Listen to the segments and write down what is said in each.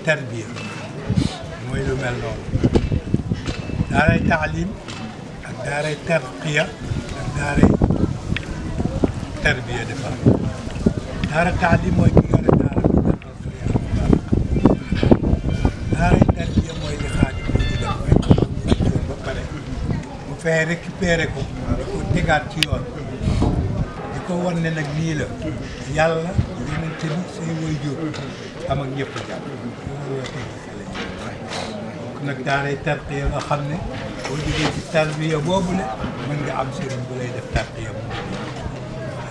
tarbiya mooy lu mel noonu daaray taalim ak daaray tarqiya ak daaray tarbiya dafa daara taalim mooy ki yore daara bi daaray tarbiya mooy li Xaadim bi di def wàccoon ba pare mu fexe récupéré ko di ko tegaat ci yoon di ko wan ne nag nii la yàlla yonente bi say waajur am ak ñëpp jàpp loolu la teg xale donc nag daaray tarqiya nga xam ne boo jógee ci tarbiya boobu ne mën nga am sëriñ bu lay def tarqiya mu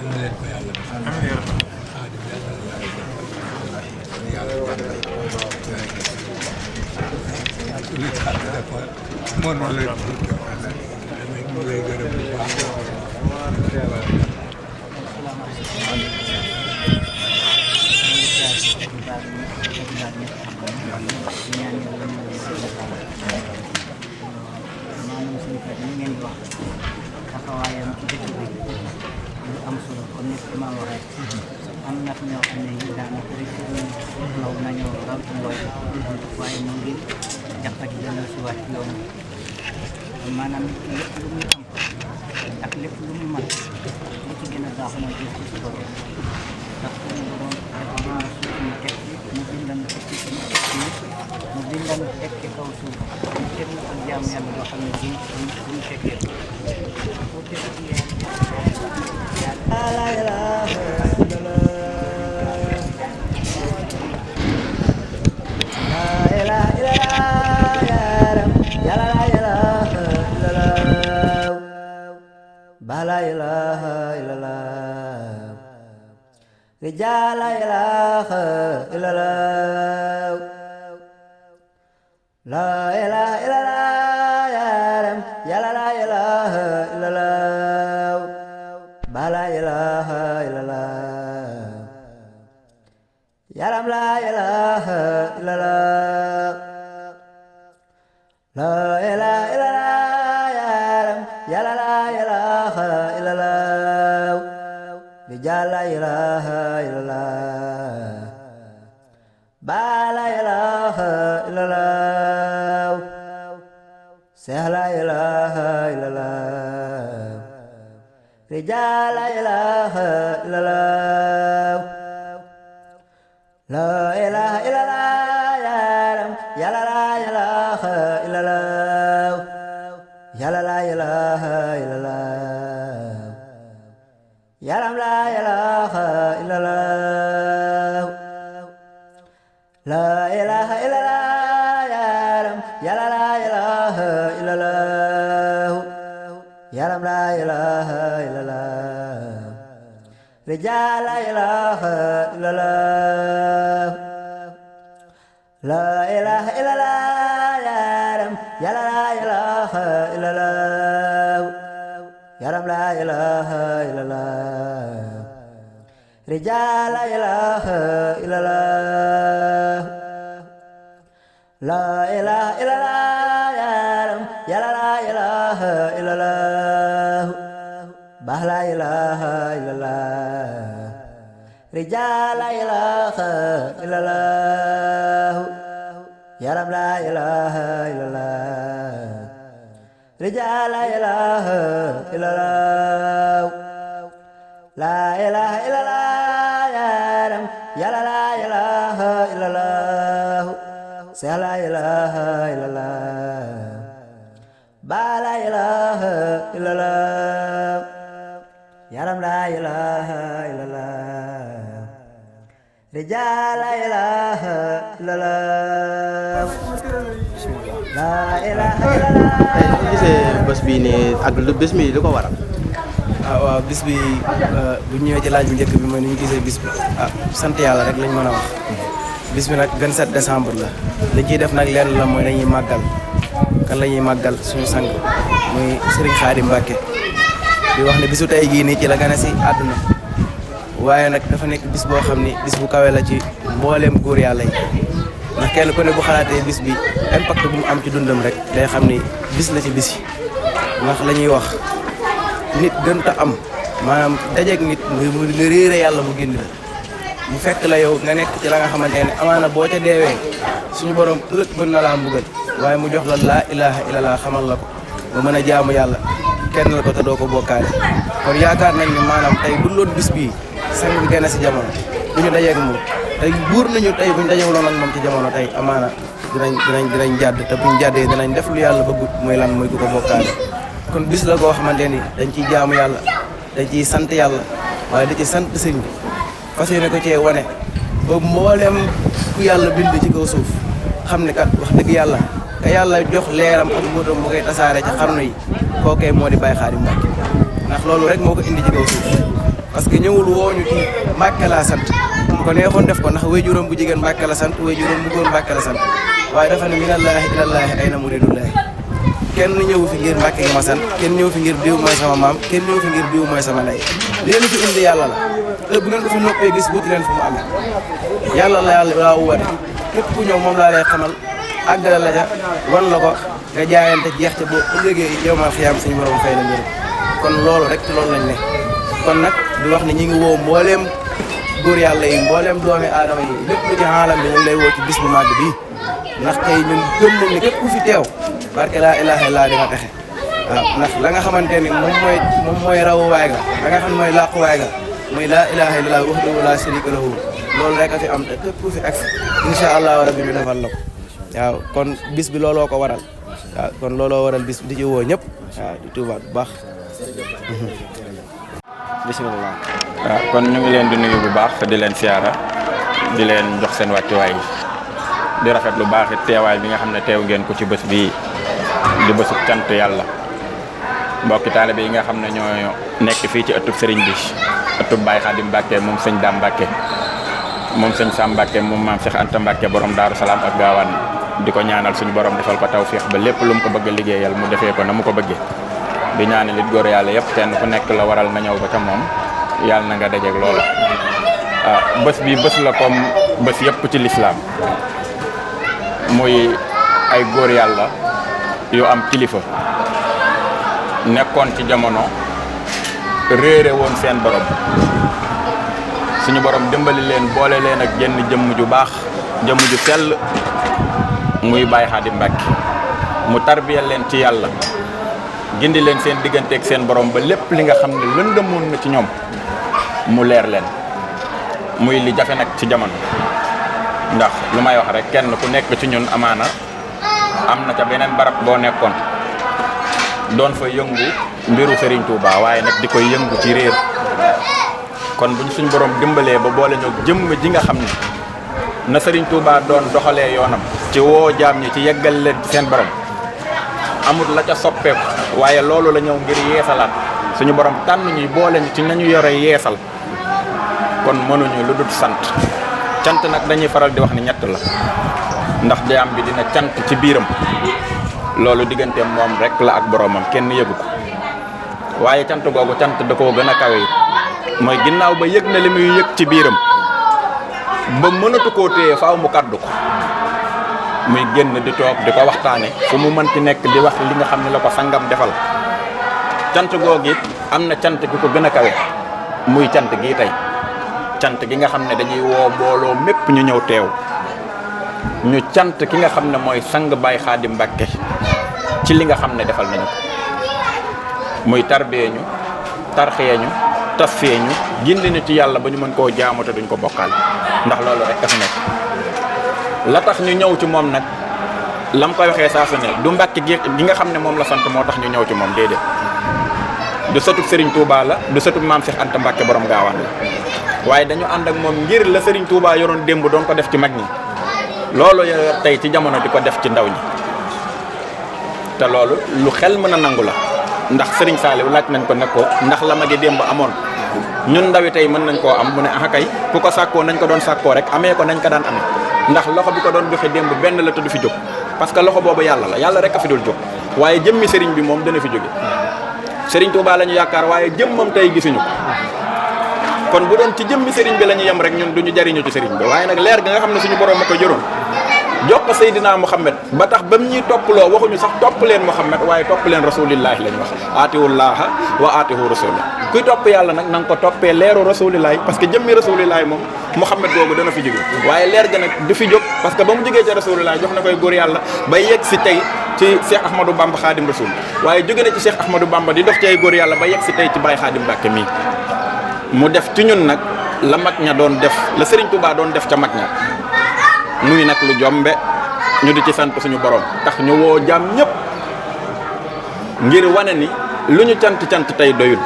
na leen ko yàlla def Xaadim yàlla dafa mënoon la ñu lay gërëm bu baax taxawaayam ci dëkk bi lu am solo comme ni ko imaam waxee am na ñoo xam ne yi daanaka rek law nañoo raw ci mbooy waaye mu ngi jàppati dana si waat ci yoon maanaam lépp lu muy am ak lépp lu muy mat li ci gën a baax mooy jëf ci borom ndax suñu borom dafa maa suuf ñu teg mu bindan teg ci suñu mu bindan teg ci kaw suuf ñu teg na ak jaam yàlla boo xam ne duñ fekkee la ilaha illallah la ilaha illallah ya la ilaha illallah ba la ilaha illallah rijal la ilaha illallah la ilaha illallah ya la ilaha illallah ba la ilaha illallah yaram la ilaha illallah la ilaha illallah yaram yàlla la ilaha illallah rijal la ilaha illallah ba la ilaha illallah seex la ilaha illallah rijal la ilaha illallah la ilaha illallah yaram yàlla la ilaha illallah yàlla la ilaha illallah yaram la ilaha illallah la ilaha illallah yaram yàlla la ilaha illallah yaram la ilaha illallah rijal la ilaha illallah la ilaha illallah yaram yàlla la ilaha illallah yaram la ilaha illallah rijal la ilaha illallah la ilaha illallah yaram yàlla la ilaha illallah bah la ilaha illallah rijal la ilaha illallah yaram la ilaha illallah rijal la ilaha illallah la ilaha illallah yaram yàlla la ilaha illallah seex la ilaha illallah ba la ilaha illallah yaram la ilaha illallah rijal la ilaha illallah la ilaha illallah. tey bu gisee bés bii nii ak bés mi lu ko waral. waaw bis bi bu ñëwee ci laaj bu njëkk bi mooy ni ñu gisee bis bi sant yàlla rek lañ mën a wax bis bi nag 27 décembre la li ciy def nag lenn la mooy dañuy màggal kan la ñuy màggal suñu sang muy Serigne Khadim Mbacké di wax ne bisu tey gii nii ci la gën a si àdduna waaye nag dafa nekk bis boo xam ni bis bu kawe la ci mbooleem góor yàlla yi ndax kenn ku ne bu xalaatee bis bi impact bu mu am ci dundam rek day xam ni bis la ci bis yi ndax la ñuy wax nit gën ta am maanaam dajeeg nit nga réere yàlla mu génn la mu fekk la yow nga nekk ci la nga xamante ne amaana boo ca deewee suñu borom ëllëg mën na laa mbugal waaye mu jox la laa ilaha illallah xamal la ko nga mën a jaamu yàlla kenn la ko te doo ko bokkaale kon yaakaar nañ ni maanaam tey bu loon bis bii sang bi gën a si jamono bu ñu dajeeg moom tey buur nañu tey buñ dajewuloon ak moom ci jamono tey amaana dinañ jàdd te buñ jàddee dinañ def lu yàlla bëggut mooy lan mooy ku ko bokkaale kon bis la goo xamante ni dañ ciy jaamu yàlla dañ ciy sant yàlla waaye da ci sant sëñ bi fas yéene ko cee wane ba mbooleem ku yàlla bind ci kaw suuf xam ne kat wax dëgg yàlla ka yàlla jox leeram ak mbóotam mu koy tasaare ci xarnu yi kookee moo di Baye Khadim Mbacke ndax loolu rek moo ko indi ci kaw suuf parce que ñëwul woo ñu ci Mbacke laa sant bu ko neexoon def ko ndax waajuram bu jigéen Mbacke la sant waajuram bu góor Mbacke la sant waaye dafa ne minallaahi ilallaahi ayna muridullaahi kenn ñëw fi ngir Mbacke gi ma sant kenn ñëw fi ngir diw mooy sama maam kenn ñëw fi ngir diw mooy sama ndey li leen fi indi yàlla la te bu ngeen ko fi noppee gis wuti leen fu mu amee yàlla laa woote képp ku ñëw moom laa lay xamal àggale la ca wan la ko nga jaayante jeex ca boo ëllëgee yow ma xiyaam suñu borom fay la njëriñ kon loolu rek ci loolu lañ ne kon nag di wax ne ñi ngi woo mbooleem góor yàlla yi mbooleem doomi aadama yi lépp lu ci xaalam bi ñu lay woo ci bis bu màgg bii ndax tey ñun gëm nañ ne képp ku fi teew barke laa ilaaha illallaa di nga texe waaw ndax la nga xamante ni moom mooy rawuwaay ga la nga xam ne mooy làquwaay ga mooy laa ilaaha illallaa wahdahu laa shariika lahu loolu rek a fi am te képp ku fi agsi incha allahu rabbi ñu defal la ko waaw kon bis bi looloo ko waral waaw kon looloo waral bis di ci woo ñëpp waaw di tuubaat bu baax bisimilah. waaw kon ñu ngi leen di nuyu bu baax di leen siyaara di leen jox seen wàccuwaay di rafet lu baax it teewaay bi nga xam ne teew ngeen ko ci bés bii di bésub cant yàlla mbokki taalibe yi nga xam ne ñoo nekk fii ci ëttub sëriñ bi ëttub Baye Khadim Mbacke moom sëñ Dame Mbacke moom sëñ Sam Mbacke moom maam Cheikh Anta Mbacke borom Daaru Salaam ak Gaawaan di ko ñaanal suñu borom defal ko tawfiix ba lépp lu mu ko bëgg a liggéeyal mu defee ko na mu ko bëggee di ñaanal it góor yàlla yëpp kenn ku nekk la waral na ñëw ba ca moom yàlla na nga dajeeg loola. bés bi bés la comme bés yëpp ci lislaam muy ay góor yàlla yu am kilifa nekkoon ci jamono réere woon seen borom suñu borom dimbali leen boole leen ak jenn jëmm ju baax jëmm ju sell muy Baye Khadim Mbacke mu tarbiyal leen ci yàlla gindi leen seen digganteeg seen borom ba lépp li nga xam ne lëndëmoon na ci ñoom mu leer leen muy li jafe nag ci jamono ndax lu may wax rek kenn ku nekk ci ñun amaana am na ca beneen barab boo nekkoon doon fa yëngu mbiru Serigne Touba waaye nag di koy yëngu ci réer kon buñ suñ borom dimbalee ba boole ñoo jëmm ji nga xam ne na Serigne Touba doon doxalee yoonam ci woo jaam ñi ci yeggal leen ci seen borom amul la ca soppeeku waaye loolu la ñëw ngir yeesalaat suñu borom tànn ñuy boole ñu ci nañu yore yeesal kon mënuñu lu dul sant cant nag dañuy faral di wax ni ñett la ndax jaam bi dina cant ci biiram loolu digganteem moom rek la ak boromam kenn yëgu ko waaye cant googu cant da koo gën a kawe it mooy ginnaaw ba yëg na li muy yëg ci biiram ba mënatu koo téye faaw mu kàddu ko muy génn di toog di ko waxtaane fu mu mënti nekk di wax li nga xam ne la ko sangam defal cant googu it am na cant gi ko gën a kawe muy cant gii tey cant gi nga xam ne dañuy woo mbooloo mépp ñu ñëw teew ñu cant ki nga xam ne mooy sang Baye Khadim Mbacke ci li nga xam ne defal nañu ko muy tarbiyee ñu tarxee ñu tafee ñu gindi ñu ci yàlla ba ñu mën koo jaamu te duñ ko bokkaal ndax loolu rek dafa nekk la tax ñu ñëw ci moom nag lam koy waxee saa su ne du Mbacke gi nga xam ne moom la sant moo tax ñu ñëw ci moom déedéet du sëtub Serigne Touba la du sëtub maam Cheikh Anta Mbacke borom Gaawaan la waaye dañu ànd ak moom ngir la Serigne Touba yoroon démb doon ko def ci mag ñi loolu yor tey ci jamono di ko def ci ndaw ñi te loolu lu xel mën a nangu la ndax Serigne Saliou laaj nañ ko ne ko ndax la magi démb amoon ñun ndawi tey mën nañ koo am mu ne ah kay ku ko sàkkoo nañ ko doon sàkkoo rek amee ko nañ ko daan amee ndax loxo bi ko doon joxe démb benn la te du fi jóg parce que loxo boobu yàlla la yàlla rek a fi dul jóg waaye jëmmi Serigne bi moom dana fi jóge Serigne Touba la ñu yaakaar waaye jëmmam tey gisuñu ko kon bu doon ci jëmmi Serigne bi la ñu yem rek ñun duñu jariñu ci Serigne bi waaye nag leer gi nga xam ne suñu borom a ko jëroon jox ko Seydina Muhammad ba tax ba mu ñuy topploo waxuñu sax topp leen Muhammad waaye topp leen rasulillahi lañ wax aatiwullaha wa aatiwu rasulah kuy topp yàlla nag na nga ko toppee leeru rasulillahi parce que jëmmi rasulillahi moom Muhammad googu dana fi jóge waaye leer ga nag du fi jóg parce que ba mu jógee ci rasulullah jox na koy góor yàlla ba yegg si tey ci Cheikh Ahmadou Bamba Khadim Rasoul waaye jóge na ci Cheikh Ahmadou Bamba di dox ci ay góor yàlla ba yegg si tey ci Baye Khadim Mbacke mii mu def ci ñun nag la mag ña doon def la Serigne Touba doon def ca mag ña muy nag lu jombe ñu di ci sant suñu borom tax ñu woo jaam ñëpp ngir wane ni lu ñu cant tey doyul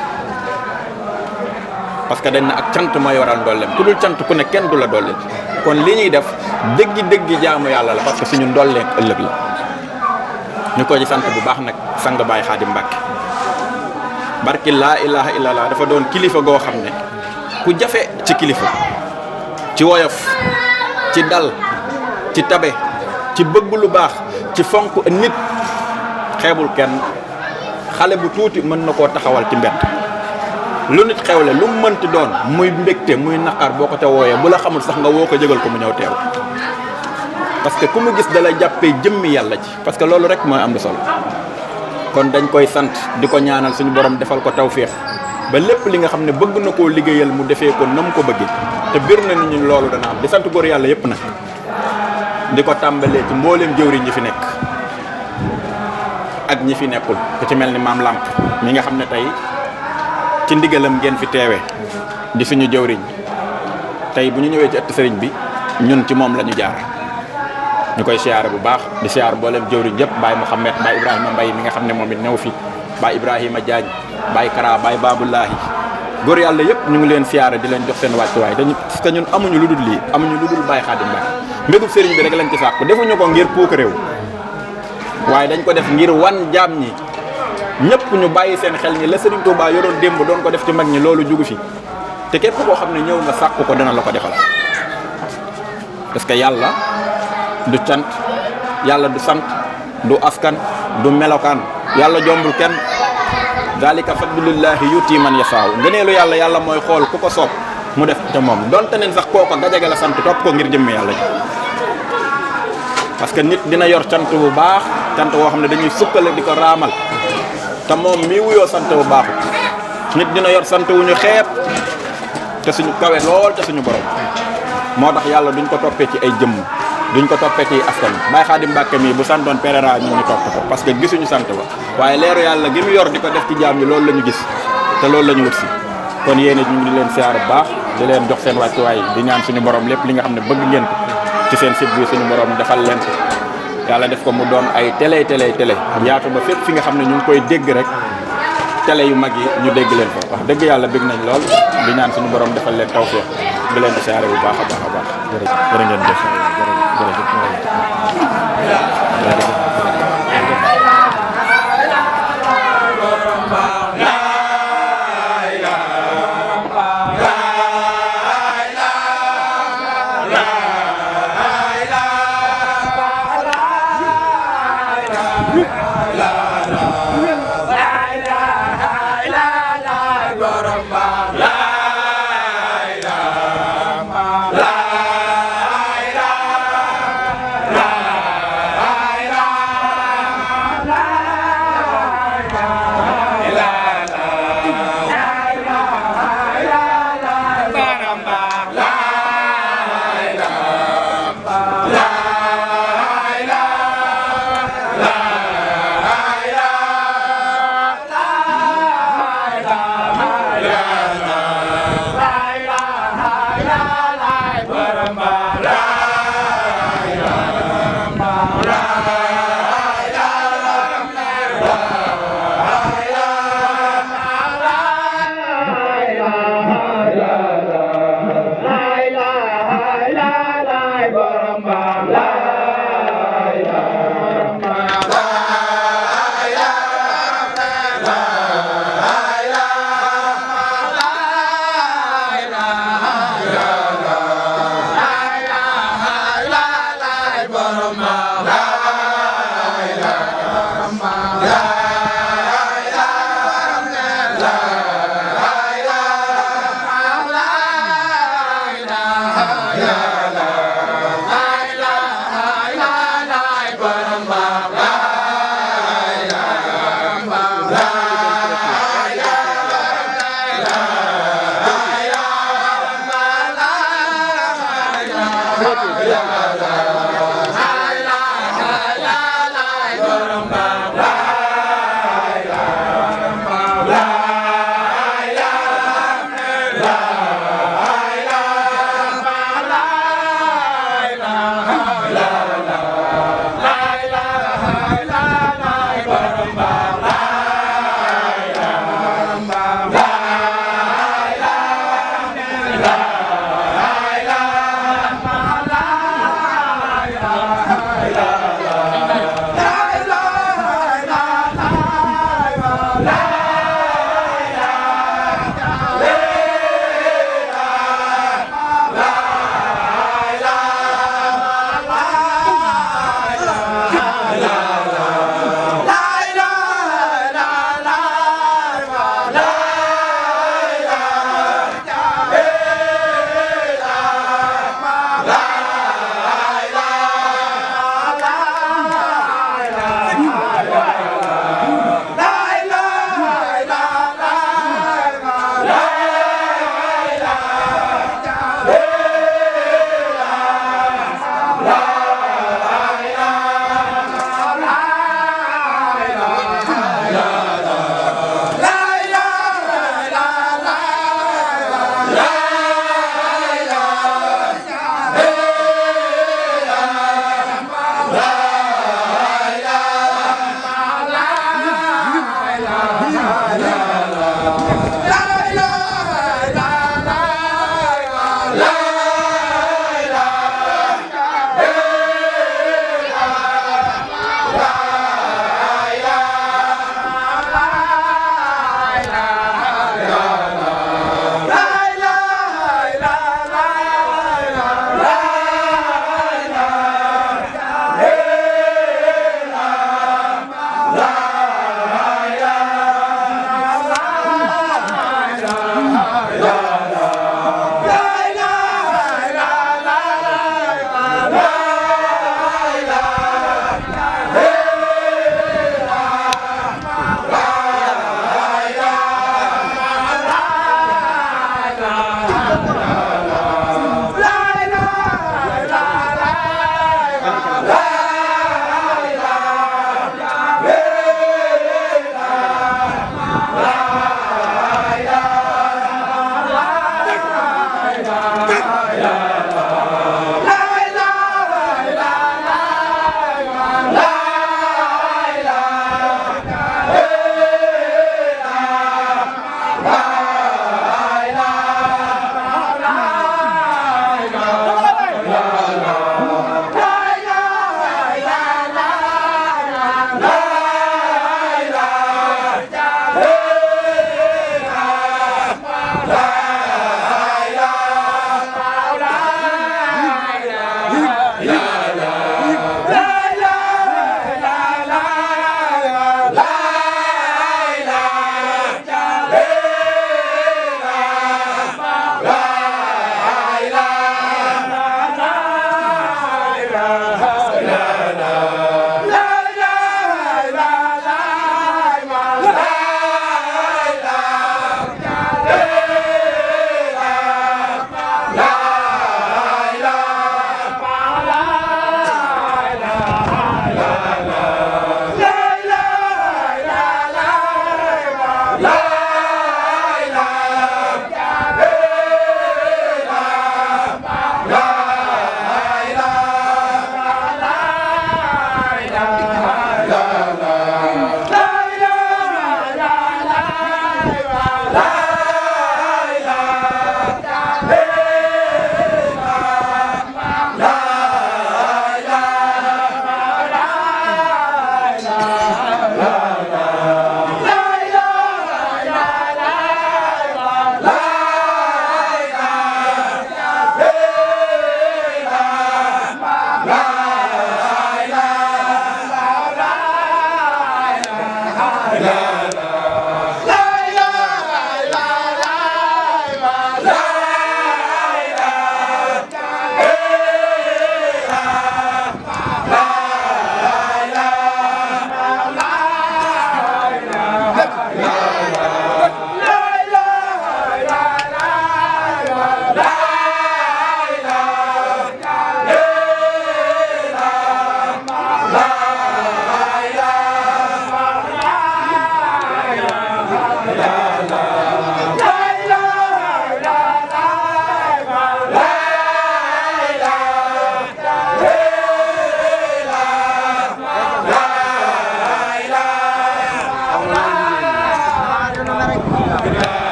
parce que dañ na ak cant mooy waral ndolleem ku dul cant ku ne kenn du la dolleel kon li ñuy def dëggi jaamu yàlla la parce que suñu ndolleen ëllëg la ñu ko ci sant bu baax nag sang Baye Khadim Mbacke barki laa ilaha illallah dafa doon kilifa goo xam ne ku jafe ci kilifa ci woyof ci dal ci tabe ci bëgg lu baax ci fonk nit xeebul kenn xale bu tuuti mën na koo taxawal ci mbedd lu nit xewle lu mu mënti doon muy mbégte muy naqar boo ko ca wooyee bu la xamul sax nga woo ko jëgal ko mu ñëw teew parce que ku mu gis dalay jàppee jëmmi yàlla ci parce que loolu rek mooy am lu solo kon dañ koy sant di ko ñaanal suñu borom defal ko tawféex ba lépp li nga xam ne bëgg na koo liggéeyal mu defee ko na mu ko bëggee te bir na ni ñu loolu dana am di sant góor yàlla yëpp nag di ko tàmbalee ci mbooleem jëwriñ ñi fi nekk ak ñi fi nekkul ku ci mel ni maam Lamp mi nga xam ne tey ci ndigalam ngeen fi teewee di suñu jëwriñ tey bu ñu ñëwee ci ëtt sëriñ bi ñun ci moom la ñu jaar ñu koy siyaare bu baax di siyaar mbooleem jëwriñ yëpp Baye Mouhamed Baye Ibrahima Mbaye mi nga xam ne moom it new fi Baye Ibrahima Diagne Baye Kara Baye Baboullahi góor yàlla yëpp ñu ngi leen siyaare di leen jox seen wàccuwaay dañu parce que ñun amuñu lu dul lii amuñu lu dul Baye Khadim Mbacke mbégub sëriñ bi rek lañ ci sàkku defuñu ko ngir puuk réew waaye dañ ko def ngir wan jaam ñi ñëpp ñu bàyyi seen xel ñi la Serigne Touba yoroon démb doon ko def ci mag ñi loolu jugu fi te képp koo xam ne ñëw nga sàkku ko dana la ko defal parce que yàlla du cant yàlla du sant du askan du melokaan yàlla jombul kenn dalika fadlullahi yuti man yasaaw ngëneelu yàlla mooy xool ku ko soob mu def te moom donte neen sax kooko gajaga la sant topp ko ngir jëmmi yàlla ji parce que nit dina yor cant bu baax cant boo xam ne dañuy sukkale di ko raamal te moom mii wuyoo sant bu baaxu nit dina yor sant wu ñu xeeb te suñu kawe lool te suñu borom moo tax yàlla duñ ko toppee ci ay jëmm duñ ko toppee ci askan Baye Khadim Mbacke mii bu santoon Pereira ñun ñu topp ko parce que gisuñu sant ba waaye leeru yàlla gi mu yor di ko def ci jaam ñi loolu la ñu gis te loolu la ñu wut si kon yéen it ñu ngi leen siyaar bu baax di leen jox seen wàccuwaay di ñaan suñu borom lépp li nga xam ne bëgg ngeen ko ci seen site bi suñu borom defal leen ko yàlla def ko mu doon ay télé yaatu ba fépp fi nga xam ne ñu ngi koy dégg rek télé yu mag yi ñu dégg leen fa wax dëgg yàlla bëgg nañ lool di ñaan suñu borom defal leen tawfeex di leen di siyaare bu baax a baax a baax jërë ngeen jëf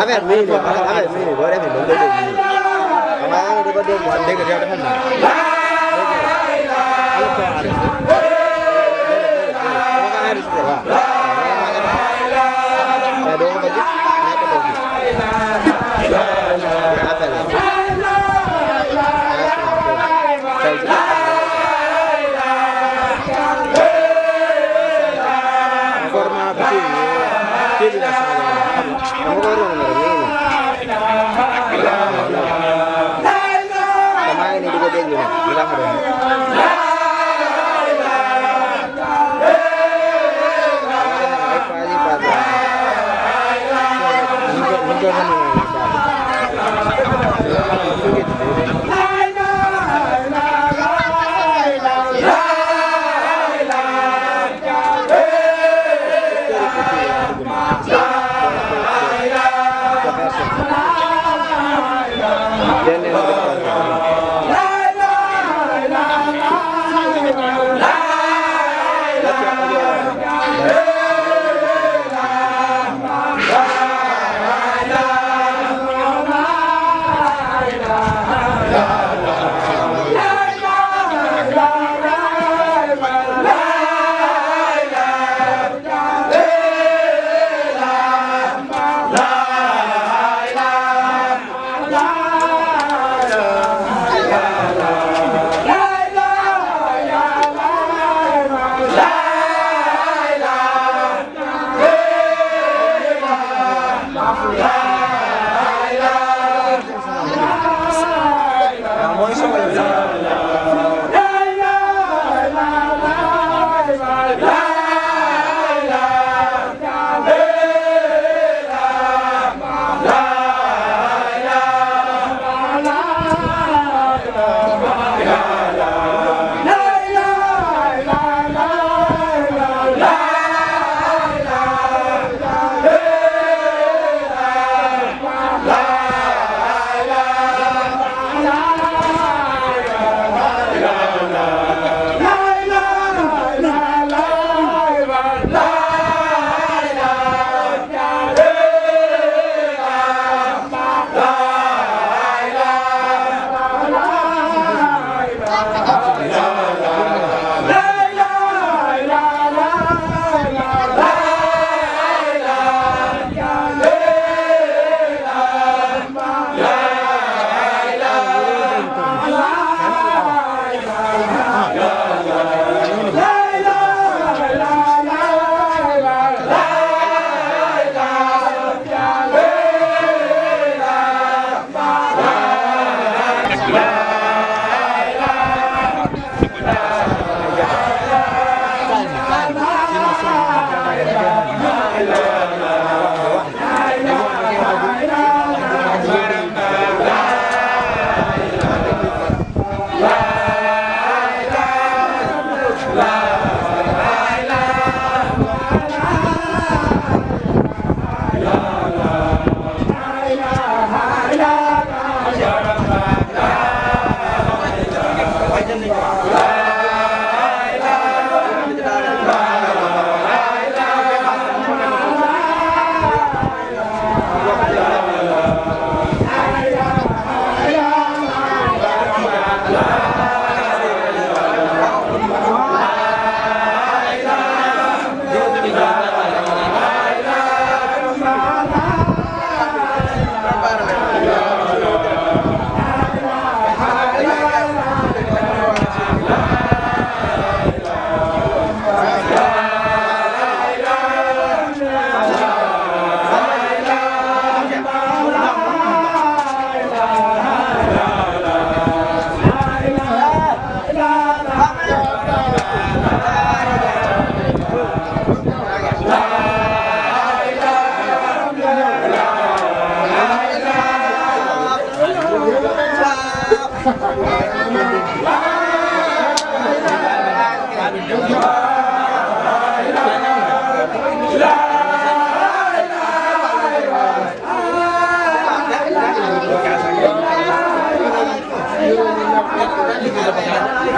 affaire bi nii affaire bi nii boo defee ba nga dégg nii xam nga di ko dégg wax dëgg yow dafa naan mais doo ko gis ñàkk a gis la la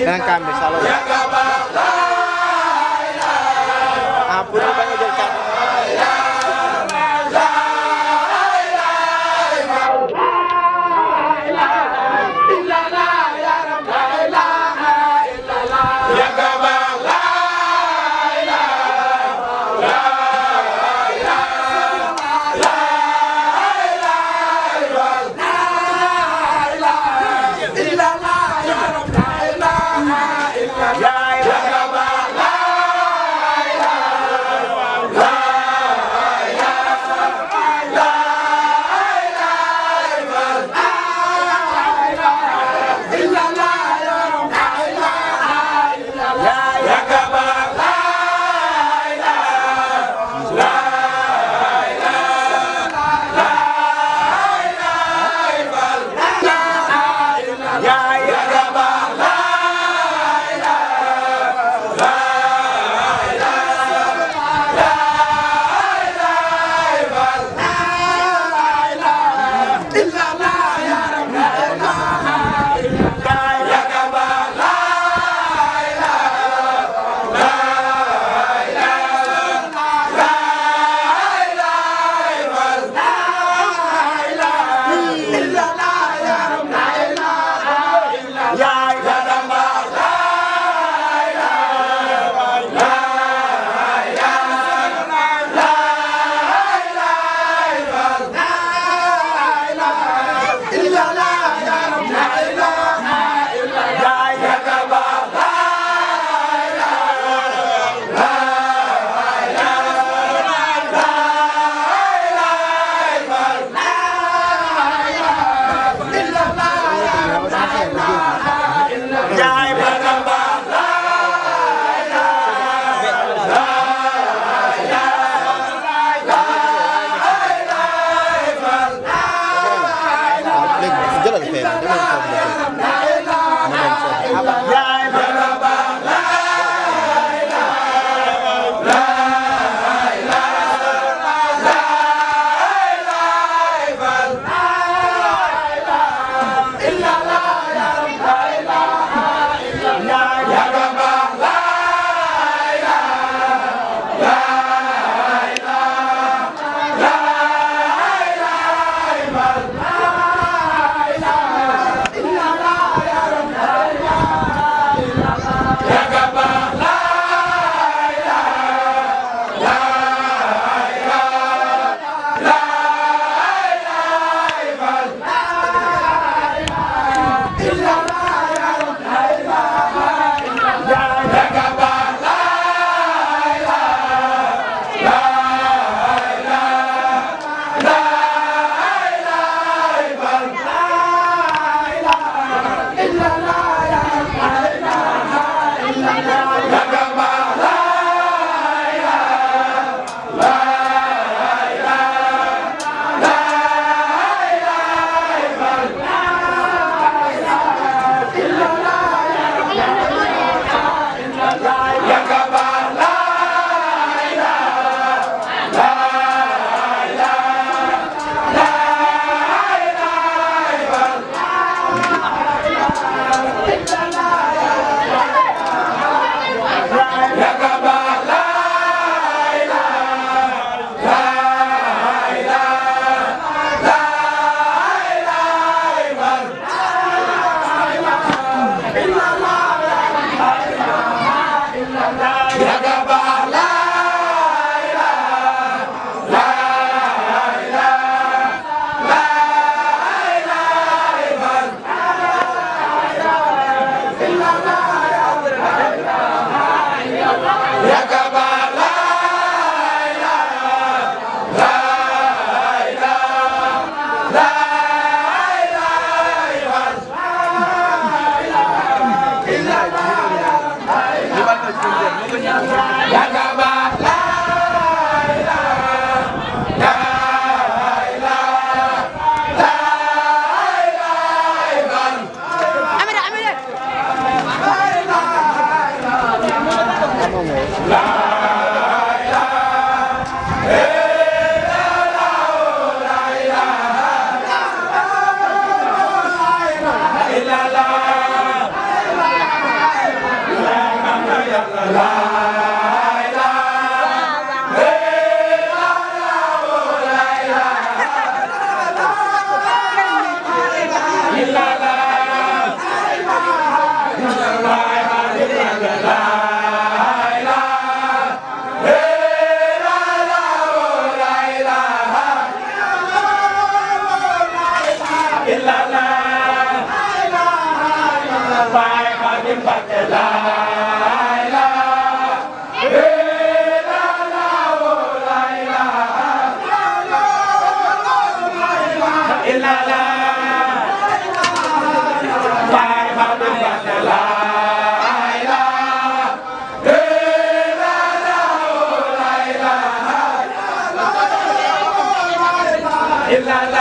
beneen kaam bi salo ah pour ñu bañ a jël carte La la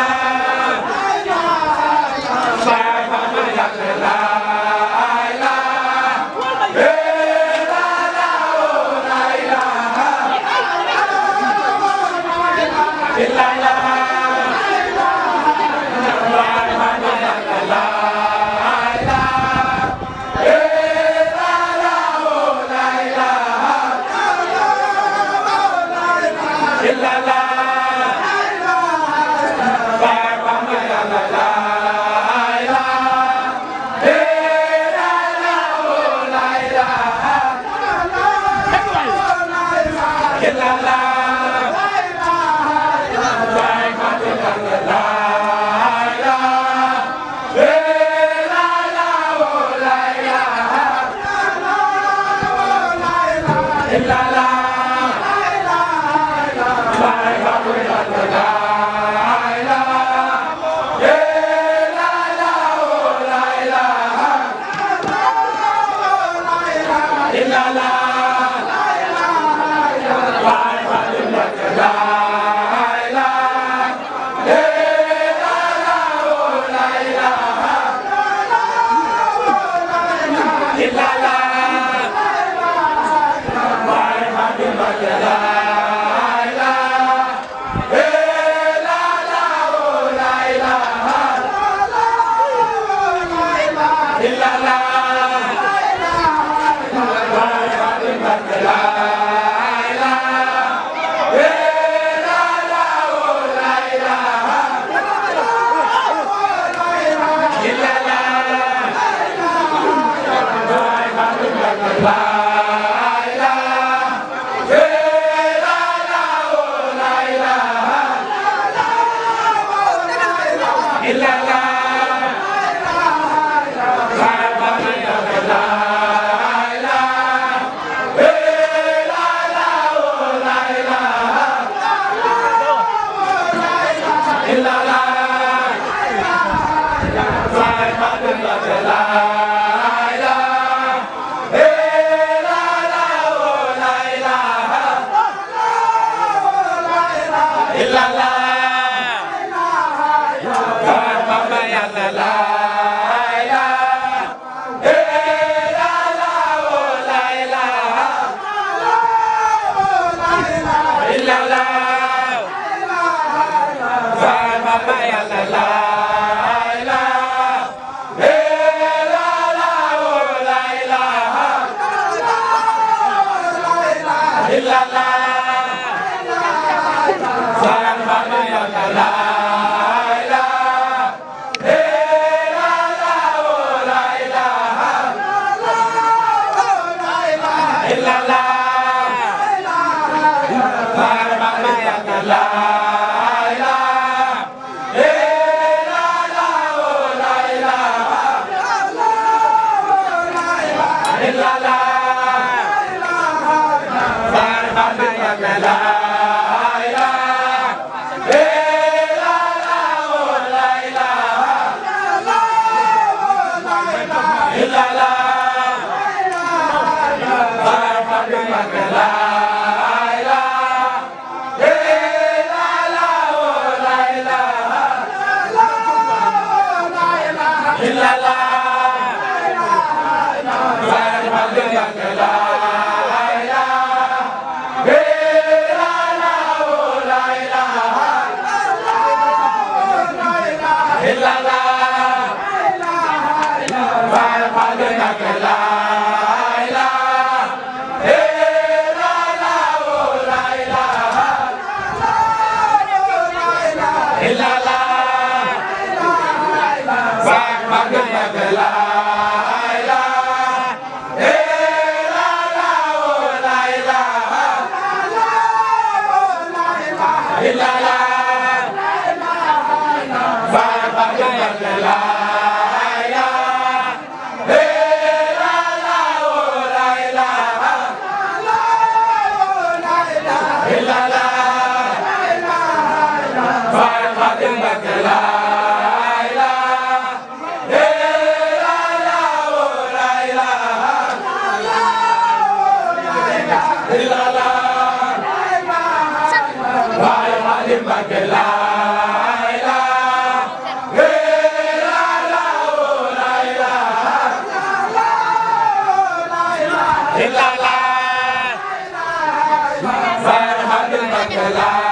La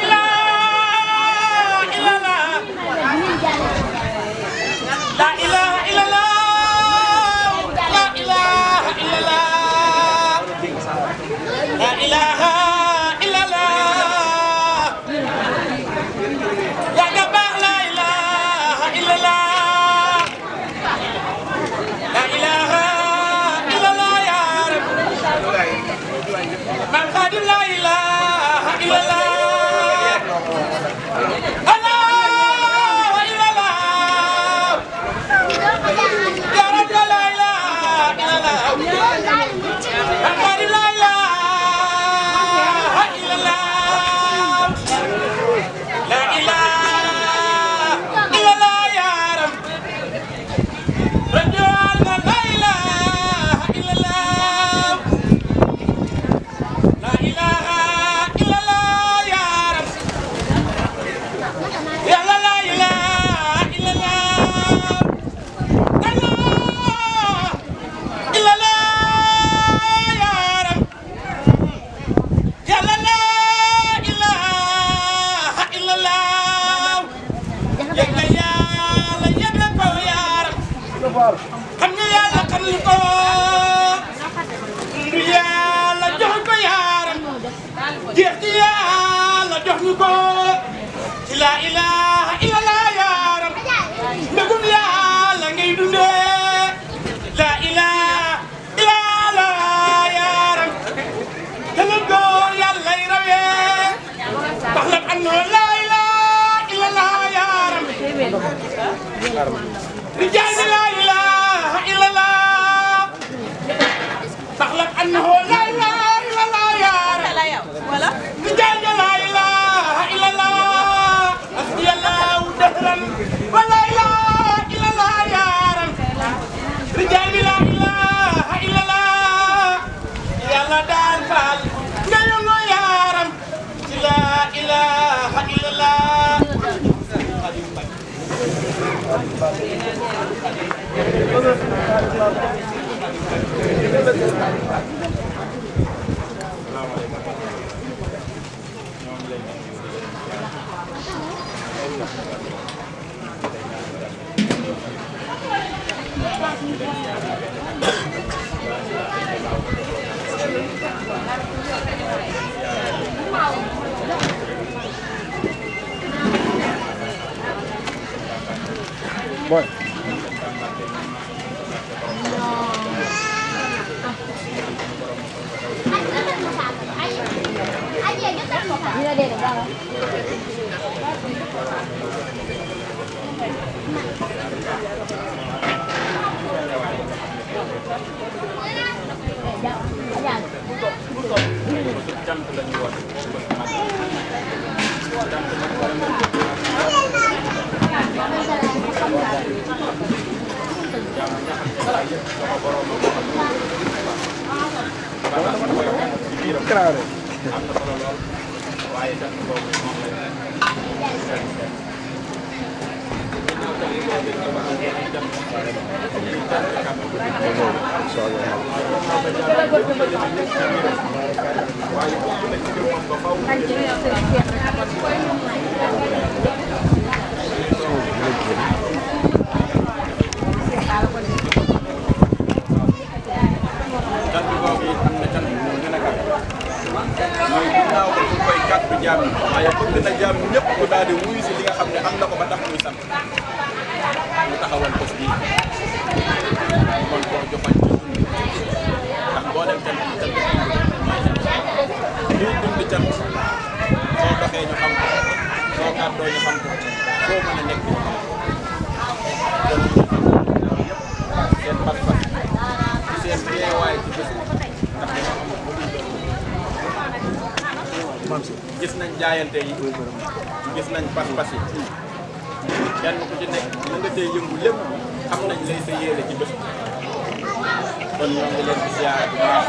ilaha xam nga yàlla xam ni ko du yàlla jox ko yaaram jeex ci yàlla jox ñu ko ci la ilaha illallah yaaram ndegum yàlla ngay dundee la ilaha illallah yaaram te la góor yàlla lay rawee wax la am na la ilaha illallah yaaram rijaal la ilaha illallah wax la am na la ilaha illallah yaaram rijaal la ilaha illallah asbiyallahu dahran wa la ilaha illallah yaaram rijaal la ilaha illallah yàlla daan faal nga yongo yaaram ci la ilaha illallah Boy. waaye bëgg na jaam ñëpp ko daal di wuyu si li nga xam ne am na ko ba tax muy sant ñu taxawal bés bii kon koo joxañ ci dund ndax boo dem cant ci cant ñuy dund cant soo doxee ñu xam ko soo kàddoo ñu xam ko foo mën a nekk ñu xam ko kon yëpp seen pas-pas ci seen teewaay ci bés ndax dañoo am gis nañ jaayante yi gis nañ pas-pas yi kenn ku ci nekk la nga tey yëngu lépp xam nañ lay sa yéene ci bés bi kon ñoo ngi leen di ziar bu baax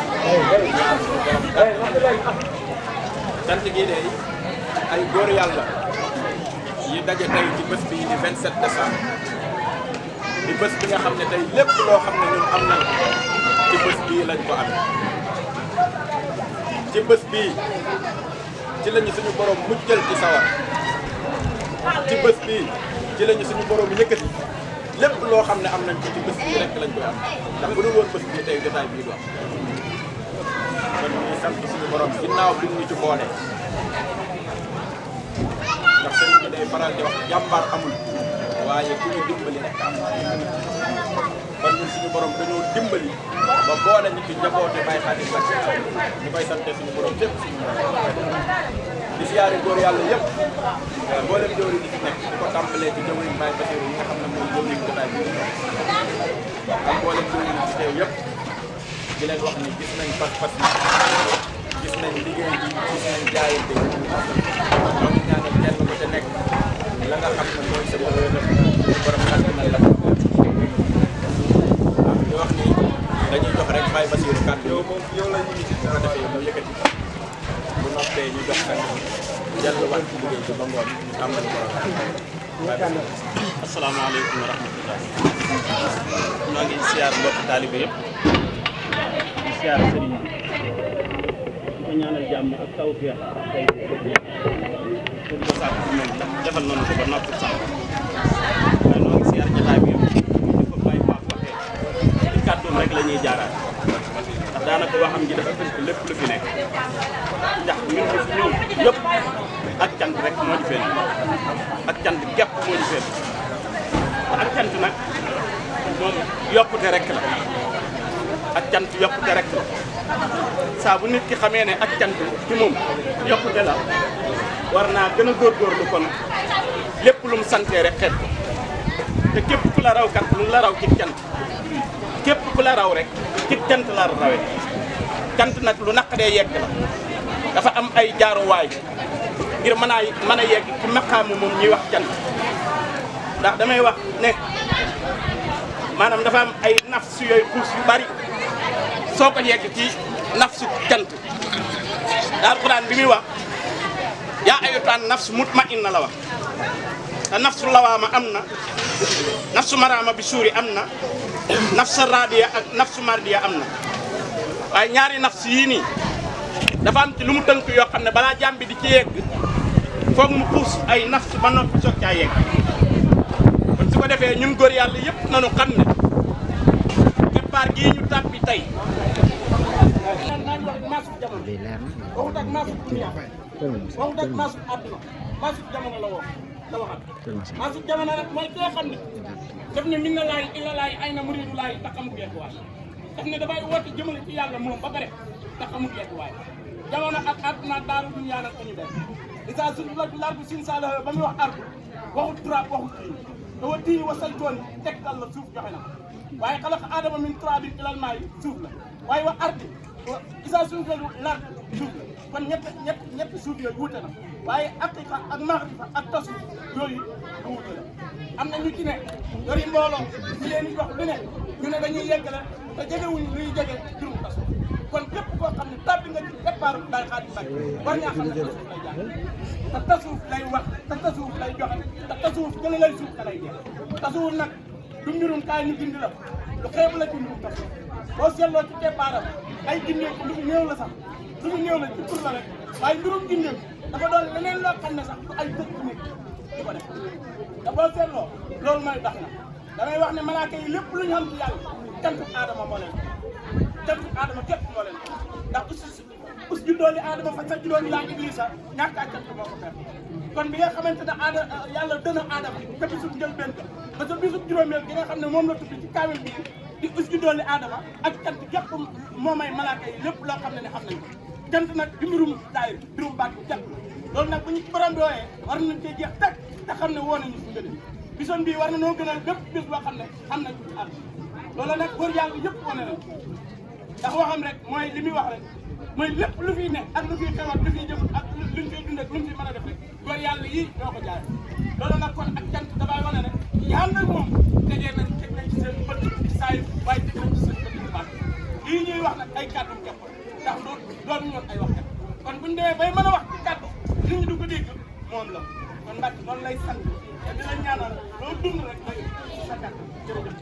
ñaan suñu borom cant gi de ay góor yàlla yi daje tey ci bés bi di 27 décembre di bés bi nga xam ne tey lépp loo xam ne ñun am nañ ci bés bii lañ ko amee ci bés bii ci lañu suñu borom muccal ci sawar ci bés bii ci lañu suñu borom yëkkati lépp loo xam ne am nañ ko ci bés bii rek lañ koy am ndax bu dul woon bés bii tey jotaay bii du am kon ñuy sant suñu borom ginnaaw bi ñu ci boole ndax sëriñ bi day faral di wax jàmbaar amul waaye ku ñu dimbali rek am kon ñun suñu borom dañoo dimbali ba boole ñu ci njaboote Baye Khadim Mbacké ñu koy sante suñu borom lépp suñu borom di siyaare góor yàlla yëpp mboolem jëwriñ ñi fi nekk di ko tàmbalee ci jëwriñ Baye Bassirou yi nga xam ne mooy jëwriñ jotaay bi ak mboolem jëwriñ ci teew yëpp di leen wax ni gis nañ pas-pas yi gis nañ liggéey bi gis nañ jaayante yi donc ñaanal kenn ku ca nekk la nga xam ne mooy sa borom kàttanal la di wax ni dañuy jox rek Baye Bassirou kàddu yow moom yow la ñuy ci dara defee mu yëkkati bu noppee ñu jox kan delluwaat ci liggéey bi ba ngoon ñu tàmbali ko asalaamaaleykum wa rahmatulah maa ngi siyaar mbokk taalibe yëpp di siyaar sëriñ bi di ko ñaanal jàmm ak tawfeex tey pour ko sàkk ci moom ndax defal nañu ko ba noppi sax waaye noo ngi siyaar jotaay bi yëpp di ko bàyyi baax waxee kàddoom rek la ñuy jaaraat ndax daanaka waxam ji dafa tënk lépp lu fi nekk ndax ñun fi ñëw yëpp ak cant rek moo ñu fenn ak cant képp moo ñu fenn ak cant nag moom yokkute rek la ak cant yokkute rek la saa bu nit ki xamee ne ak cant ci moom yokkute la war naa gën a góorgóorlu kon lépp lu mu santee rek xeet ko te képp ku la raw kat lu la raw ci cant képp ku la raw rek ci cant la rawee cant nag lu naqadee yegg la dafa am ay jaaruwaay ngir mën a yegg ci maqaamu moom ñuy wax cant ndax damay wax ne maanaam dafa am ay nafs yooyu xuus yu bari soo ko yegg ci nafsu cant daal Alxuraan bi muy wax yaa ayyatuhan nafsu mutma'inna la wax te nafsu lawaama am na nafsu maraama bi suuri am na nafsu radiya ak nafsu mardiya am na waaye ñaari nafs yii nii dafa am ci lu mu tënk yoo xam ne balaa jàmm bi di ci yegg foog mu xuus ay nafs ba noppi soog caa yegg kon su ko defee ñun góor yàlla yëpp nañu xam ne keppaar gii ñu tàbbi tey waxut ak maasu dunya waxut ak maasu àdduna maasu jamono la wax la waxat maasu jamono nag mooy koo xam ne daf ne min na laay illa laay ay na muridu laay te xamul yeetuwaay daf ne dafay woote jëmale ci yàlla moom ba pare te xamul yeetuwaay jamono ak àdduna daaru dunya nag ñu def isa sulatu larbu sin sala ba muy wax ardu waxut turab waxut tiin dawa tiin wasaltoon tegtal la suuf joxe na waaye xalaqa aadama min turabin ilal maay suuf la waaye wa ardi isa sulatu lar suuf la kon ñett suuf yooyu wuute na waaye aqiqa ak maxrifa ak tasu yooyu du wuute la am na ñu ci ne yori mbooloo ñu leen di wax lu ne ñu ne dañuy yeggale te jegewuñ luy jege jurum tasu kon képp koo xam ne tàbbi nga ci départ daal xaati mbag war ngaa xam ne tasuf lay jàng te tasuuf lay wax te tasuuf lay joxe te tasuuf gën a lay suuf ka lay jeex tasuuf nag du mbirum kaay ñu gindi la lu xeebu la ci mbirum tasuuf boo seetloo ci départam ay gindeeku lu fi néew la sax lu fi néew la ci tur la rek waaye mbirum gindeeku dafa doon leneen loo xam ne sax du ay dëkk nit di ko def te boo seetloo loolu mooy tax na damay wax ne malaaka yi lépp lu ñu xam ci yàlla cantu aadama moo leen cantu aadama képp moo leen ndax us juddooli aadama fa sa juddooli laa iblisa ñàkk a cant moo ko fer kon bi nga xamante ne yàlla dëna aadama te bisub njëlbéen ba sa bisub juróomeel gi nga xam ne moom la tudd ci kaamil bi di us juddooli aadama ak cant képp moo may malaaka yi lépp loo xam ne xam nañ ko cant nag di mbirum daayir mbirum baat bi képp loolu nag bu ñu borom bi wooyee war nañ cee jeex teg te xam ne woo nañu suñu gën bisoon bii war na noo gënal bépp bis boo xam ne xam nañ ko ci àll loolu nag góor yàlla yëpp wane nañ ndax waxam rek mooy li muy wax rek mooy lépp lu fiy ne ak lu fiy xewat lu fiy jëf ak luñ fiy dund ak luñ fiy mën a def rek góor yàlla yii ñoo ko jaay loolu nag kon ak cant dafay wane ne yàlla nag moom tegee nañ teg nañ ci seen bët ci saa yi waaye teg nañ ci seen bët ci baat lii ñuy wax nag ay kàddu képp ndax doonu ñoon ay wax kat kon buñu demee bay mën a wax ci kàddu nit ñi du ko dégg moom la kon Mbacke noonu lay sant te di la ñaanal loolu dund rek lay sa kàddu jërëjëf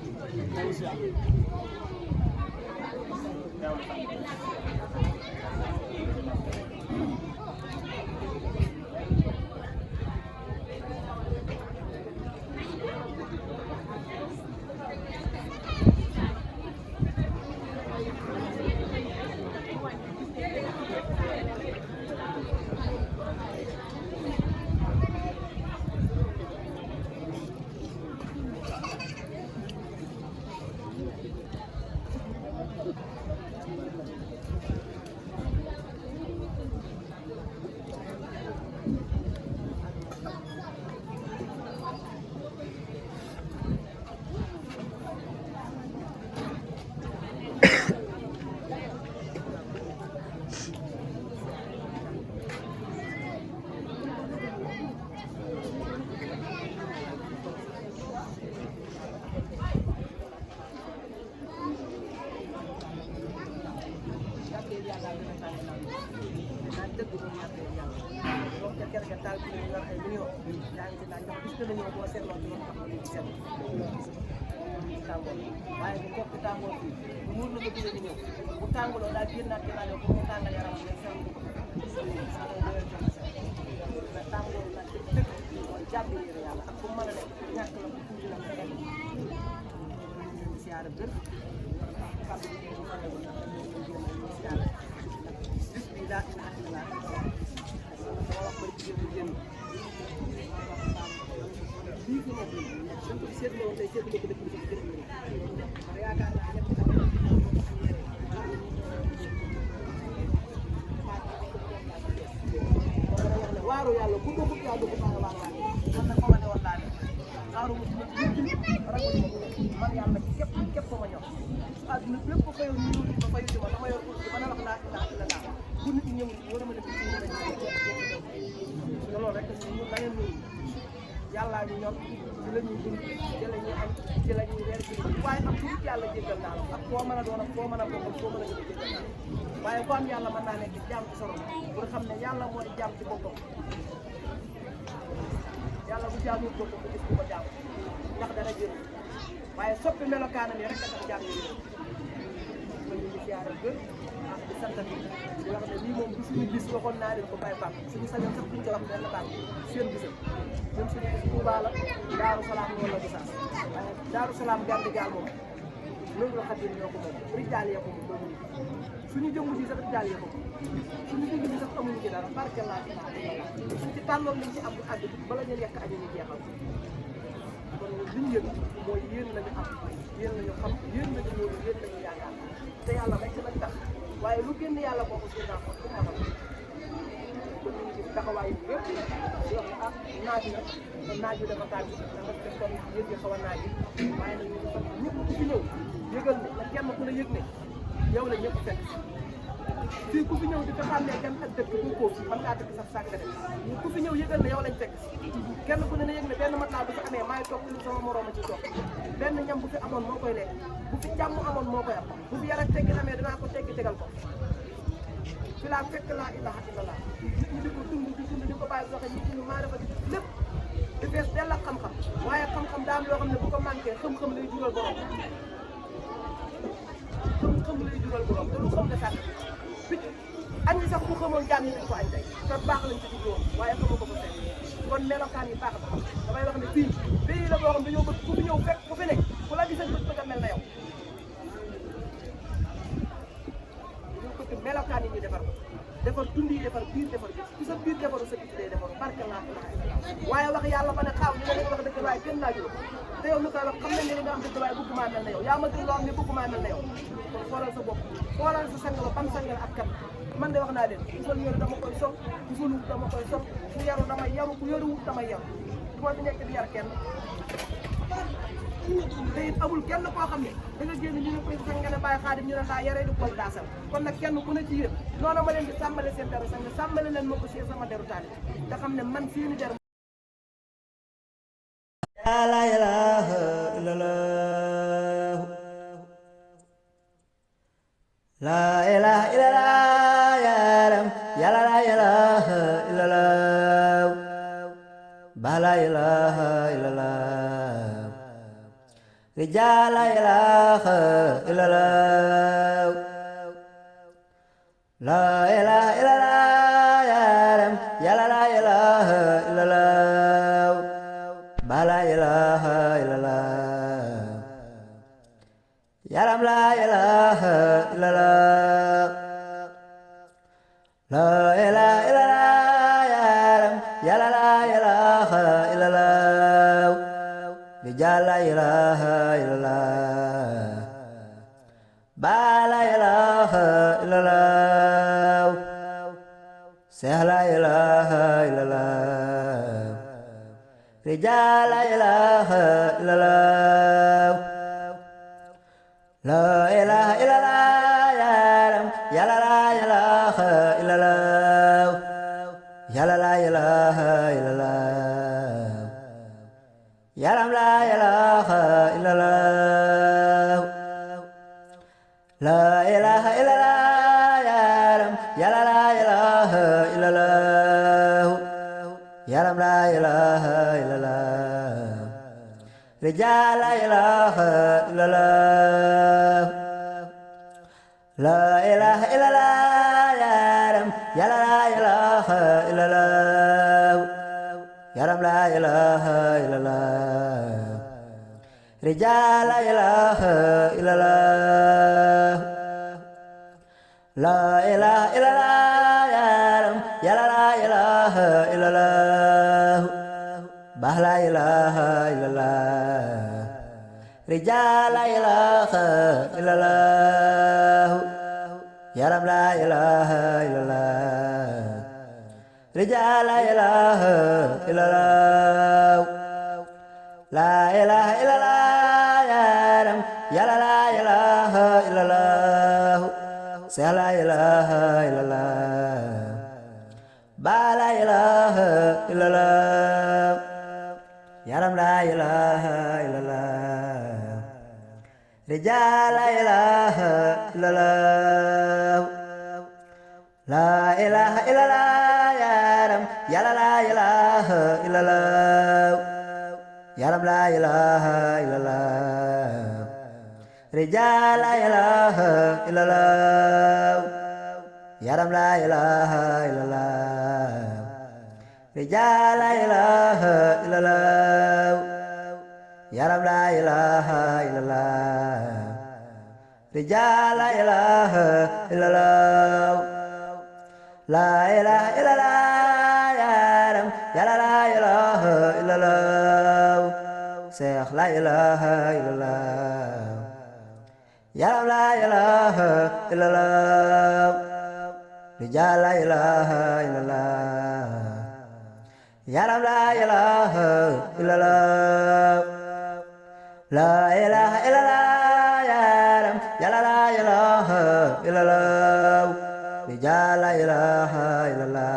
waaye bu kooku tàngoor bi muur na ko dina ñëw bu tàngaloo daal génnaat ci rajo pour mu tàngal yaram ne seen mais tàngoor nag dëgg mooy jàpp yàlla ak fu mu mën a nekk ñàkk la ko tuuti la ko siyaare bër kàddu gi ñu fa newoon ñu siyaare bis bi daa ina ak la dama wax bari ci ñu génn lii fi nekk suñ ko seetloo woon tey seetloo ko dëkk bi ci gërëm ñu man yaakaar naa ñëpp waaru yàlla bu ko bëgg yàlla bu ko waar man nag ma ne woon laa ne waaru mu ragal man yàlla képp ko ma ñor àdduna lépp ko fayoon ñu ba fayu ci ma dama yor pour mën a wax laa ilaaha illallaah bu nit ñi ñëwul war a mën a fi ci ñu loolu rek ñu da ngeen ñu yàlla ñu ñor ci la ñuy dund ci la ñuy am ci la ñuy reer ci waaye am tuuti yàlla jéggal naa la ak foo mën a doon ak foo mën a bokk ak foo mën a jëlee jéggal naa la waaye ku am yàlla mën naa nekk jaam ci soro pour xam ne yàlla mooy jaam ci boppam yàlla bu jaamul boppam bu gis ku ko jaam ndax dara jël waaye soppi melokaanam yi rek a tax jaam yi kon ñu ngi siyaare gër ah di sant di wax ne lii moom du suñu bis waxoon naa leen ko bàyyi baax suñu sañoon sax duñ ko wax benn baax seen bisam ñun suñu bis Touba la Daaru Salaam wala Gosaas waaye Daaru Salaam gànd gaal moom loolu la xadir ñoo ko moom rijaal yee ko moom boobu suñu jëmm ji sax rijaal yee ko moom suñu digg bi sax amuñu ci dara barke laa su ci tànnoon lañ ci am bu àgg bala ñu yekk añu ñu jeexal kon li ñu yëg mooy yéen lañu am yéen lañu xam yéen lañu wóolu yéen lañu yaakaar te yàlla rek lañ tax waaye lu génn yàlla boo ko si naa ko pour xamal kon ñu ngi gis taxawaay yi yëpp di wax ah naaj na te naaj bi dafa tàng dafa def kon yëg yi xaw a naaj yi waaye nag ñu ngi sant ñëpp ku fi ñëw yëgal ne na kenn ku ne yëg ne yow la ñëpp fekk fii ku fi ñëw di ko xàmmee kenn ak dëkk bu ko mën ngaa dëkk sax sàkk def ku fi ñëw yëgal ne yow lañ fekk kenn ku ne na yëg ne benn matelas bu fi amee maay toog ci sama moroom a ci toog benn ñam bu fi amoon moo koy lekk bu fi jàmm amoon moo koy am bu fi yar ak teggin amee dinaa ko teggi tegal ko fi laa fekk laa ilaha illallah nit ñi di ko dund di ko bàyyi soxe nit ñi maa dafa lépp di fees dell ak xam-xam waaye xam-xam daa am loo xam ne bu ko manqué xam-xam lay jural borom xam-xam lay jural borom te lu xam ne sàkk picc añ ñi sax bu xamoon jàmm nañ ko añ tey te baax lañ ci jublu woon waaye xamoo ko fa fekk kon melokaan yi baax na damay wax ne fii pays la boo xam dañoo bëgg ku fi ñëw fekk ku fi nekk ku la gisal bëgg a mel na yow dañoo bëgg melokaan yi ñu defar ko defar dund yi defar biir defar bi ku sa biir defaru sa biti day defaru barke laa waaye wax yàlla ba ne xaaw li nga leen wax dëgg waaye kenn laaju te yow lu koy wax xam nañ ne li nga am dëgg waaye bëgg maa mel na yow yaa ma gën loo xam ne bëgg maa mel na yow kon xoolal sa bopp xoolal sa sang ba ban sang la ak kat man de wax naa leen ku sol yëru dama koy sol ku solul dama koy sol ku yaru damay yaru ku yaruwul damay yaru du ma fi nekk di yar kenn te it amul kenn koo xam ne da nga génn ñu ne koy sang nga ne bàyyi xaadim ñu ne daa yaree di koy daasal kon nag kenn ku ne ci yéen noonu ma leen di sàmmale seen deru sang sàmmale leen ma ko si sama deru taali te xam ne man seeni der la ilaha illallah la ilaha illallah ya ram ya la ilaha illallah ba la ilaha illallah rijal la ilaha illallah la ilaha illallah ya ram ya la ilaha illallah ba la ilaha illallah yaram la ilaha illallah la ilaha illallah yaram yàlla la ilaha illallah rijal la ilaha illallah ba la ilaha illallah seex la ilaha illallah rijal la ilaha illallah la ilaha illallah yaram yàlla la ilaha illallah yàlla la ilaha illallah yaram la ilaha illallah la ilaha illallah yaram yàlla la ilaha illallah yaram la ilaha illallah rijal la ilaha illallah la ilaha illallah yaram yàlla la ilaha illallah yaram la ilaha illallah rijal la ilaha illallah la ilaha illallah yaram yàlla la ilaha illallah bah la ilaha illallah rijal la ilaha illallah yaram la ilaha illallah rijal la ilaha illallah la ilaha illallah yaram yàlla la ilaha illallah sa la ilaha illallah ba la ilaha illallah yaram la ilaha illallah rijal la ilaha illallah la ilaha illallah yaram yàlla la ilaha illallah yaram la ilaha illallah rijal la ilaha illallah yaram la ilaha illallah rijal la ilaha illallah yaram la ilaha illallah rijal la ilaha illallah la ilaha illallah yaram yàlla la ilaha illallah Seex la ilaha illallah yaram la ilaha illallah rijal la ilaha illallah yaram la ilaha illallah la ilaha illallah yaram yàlla la ilaha illallah rijal la ilaha illallah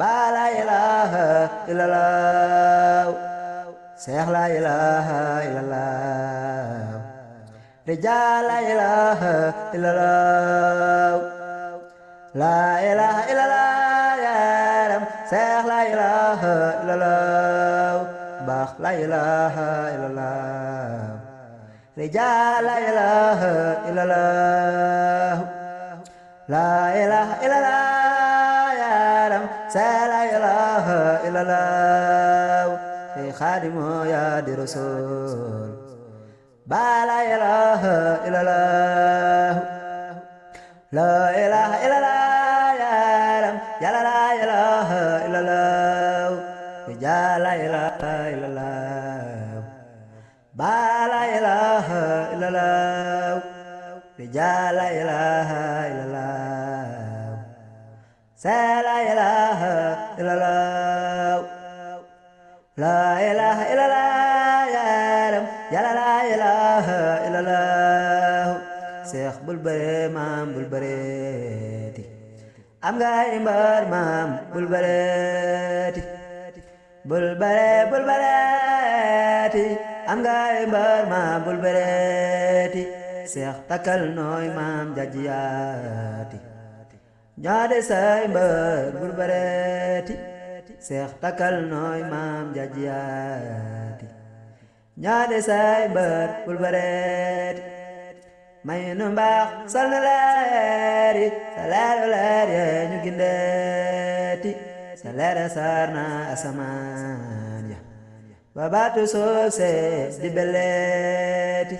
ba la ilaha illallah Seex la ilaha illallah rijal la ilaha illallah la ilaha illallah yaram Seex la ilaha illallah baax la ilaha illallah rijal la ilaha illallah la ilaha illallah yaram Seex la ilaha illallah Xaadimu yaa di Rasuul ba la ilaha illallah la ilaha illallah yaram yàlla la ilaha illallah rijal la ilaha illallah ba la ilaha illallah rijal la ilaha illallah sa la ilaha illallah la ilaha illallah yaram yàlla la ilaha illallah Seex bul bare maam bul bareeti am nga imbar maam bul bareeti bul bareeti am nga imbar maam bul bareeti Seex takkal nooy maam jajiyaati ñoo de say imbar bul bareeti Seex takkal nooy maam jajiyaati ñaade say mbër bul bareeti may nu mbaax sol na leeri sa leeru leer yee ñu gindeeti sa leera saar na asamaan ya ba baatu suuf see di belleeti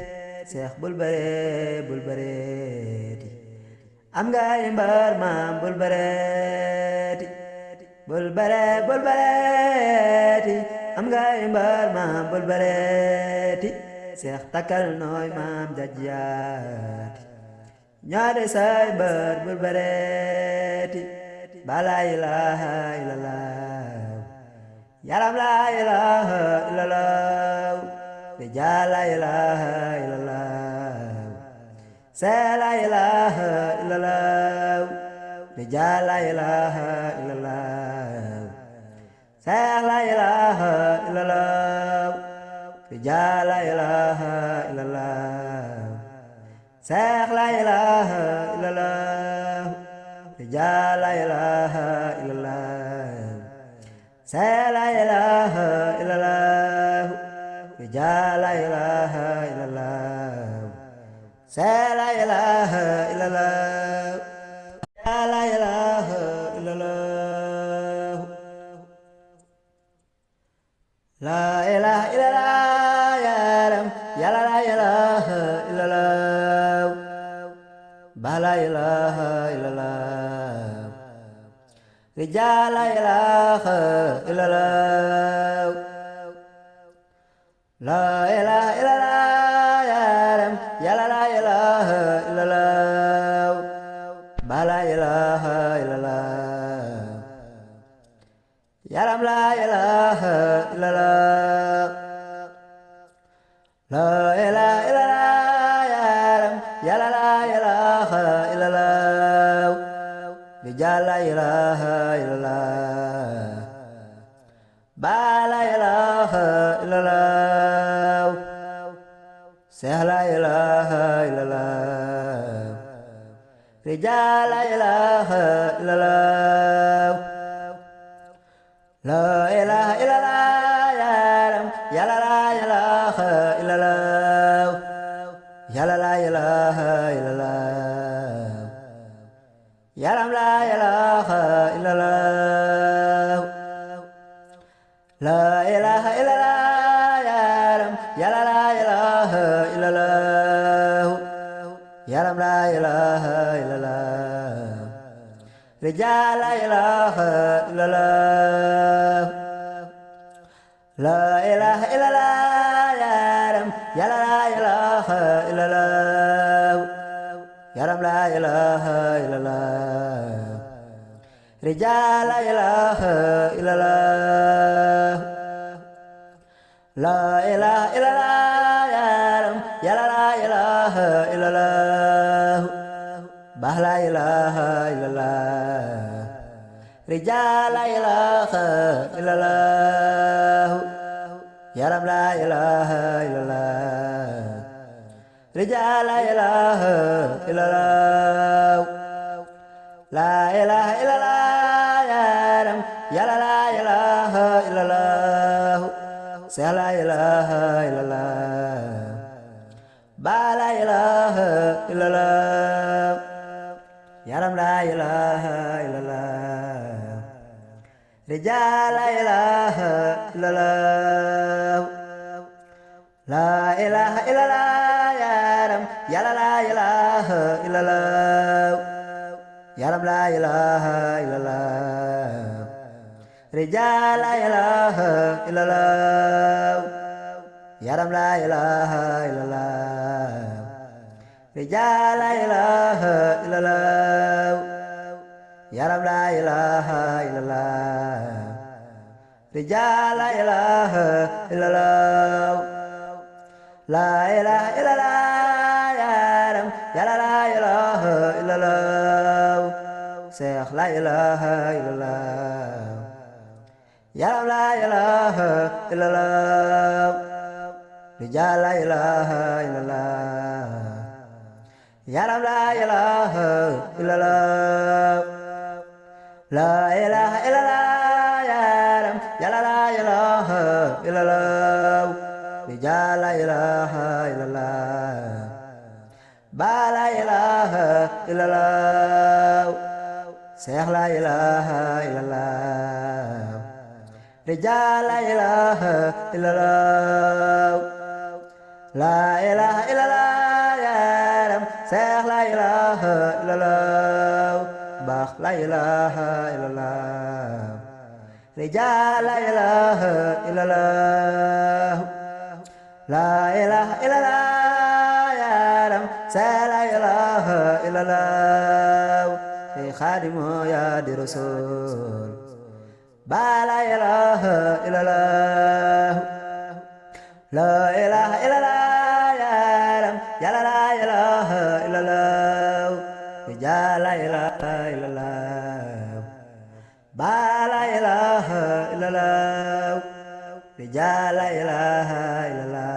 Seex bul bareeti am nga ay mbër maam bul bareeti bul bareeti am nga ay mbër maam bul bareeti Seex takkal nooy maam jajiyaati ñaade say mbër bul bareeti ba la ilaha illallah yaram la ilaha illallah rijal la ilaha illallah sa la ilaha illallah rijal la ilaha illallah Seex la ilaha illallah rijal la ilaha illallah Seex la ilaha illallah rijal la ilaha illallah Seex la ilaha illallah rijal la ilaha illallah Seex la ilaha illallah la ilaha illallah la ilaha illallah bah la ilaha illallah rijal la ilaha illallah la ilaha illallah yaram yalla la ilaha illallah bah la ilaha illallah yaram la ilaha illallah la ilaha illallah yaram yalla la ilaha illallah rijal la ilaha illallah ba la ilaha illallah seh la ilaha illallah rijal la ilaha illallah la ilaha illallah yaram yalla la ilaha illallah yalla la ilaha illallah yaram la ilaha illallah la ilaha illallah yaram yalla la ilaha illallah yaram la ilaha illallah rijal la ilaha illallah la ilaha illallah yaram yalla la ilaha illallah yaram la ilaha illallah rijal la ilaha illallah la ilaha illallah yaram yalla la ilaha illallah bah la ilaha illallah rijal la ilaha illallah yaram la ilaha illallah rijal la ilaha illallah la ilaha illallah yaram yalla la ilaha illallah seh la ilaha illallah ba la ilaha illallah yaram la ilaha illallah rijal la ilaha illallah la ilaha illallah yaram yalla la ilaha illallah yaram la ilaha illallah rijal la ilaha illallah yaram la ilaha illallah rijal la ilaha illallah yaram la ilaha illallah rijal la ilaha illallah la ilaha illallah yaram yalla la ilaha illallah seh la ilaha illallah yaram la ilaha illallah rijal la ilaha illallah yaram la ilaha illallah la ilaha illallah yaram yalla la ilaha illallah rijal la ilaha illallah ba la ilaha illallah seh la ilaha illallah rijal la ilaha illallah la ilaha illallah yaram seh la ilaha illallah bah la ilaha illallah rijal la ilaha illallah la ilaha illallah yaram seh la ilaha illallah khadimu ya di rasul ba la ilaha illallah la ilaha illallah yaram yalla la ilaha illallah rijal la ilaha illallah ba la ilaha illallah rijal la ilaha illallah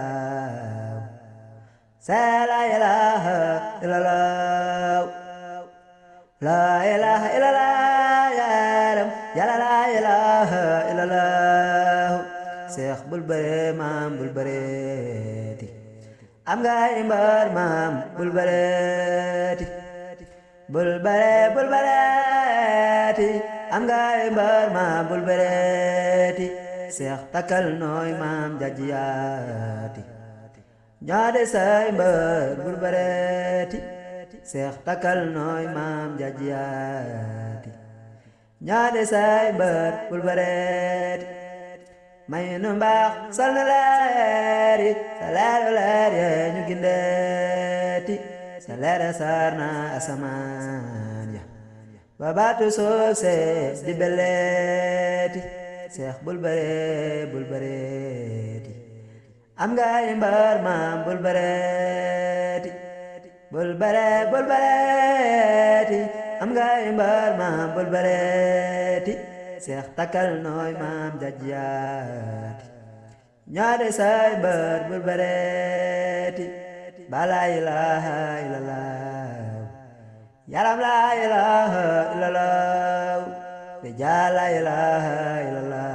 seh la ilaha illallah la ilaha illallah yaram yalla la ilaha illallah seex bul bare maam bul bareeti am ngay mbar maam bul bareeti bul bareeti am ngay mbar maam bul bareeti seex takkal nooy maam jajjaati ñoo de say mbar bul bareeti seex takkal nooy maam jajiyaati ñaade say mbër bul bareeti may nu mbaax sol na leeri sa leeru leer yee ñu gindeeti sa leera saar na asamaan ya ba baatu suuf see di beleeti seex bul bareeti am nga ay mbar maam bul bareeti bul bareeti am nga ay mbar maam bul bareeti seex takkal nooy maam jajiyaati ñaade say mbar bul bareeti ba laa ilaaha illallah yaram laa ilaaha illallah rijaal laa ilaaha illallah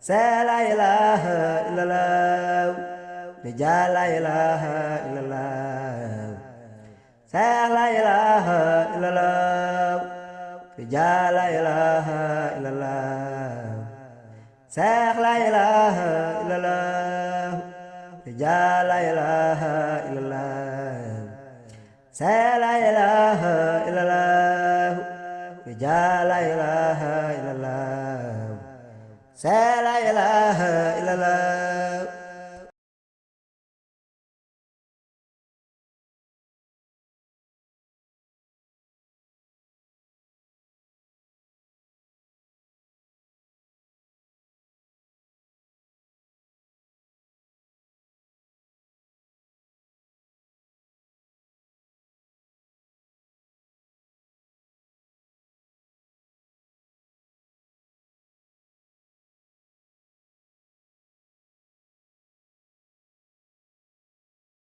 see laa ilaaha illallah rijaal laa ilaaha illallah see laa ilaaha illallah rijaal laa ilaaha illallah see laa ilaaha illallah rijaal laa ilaaha illallah see laa ilaaha illallah rijaal laa ilaaha illallah see laa ilaaha illallah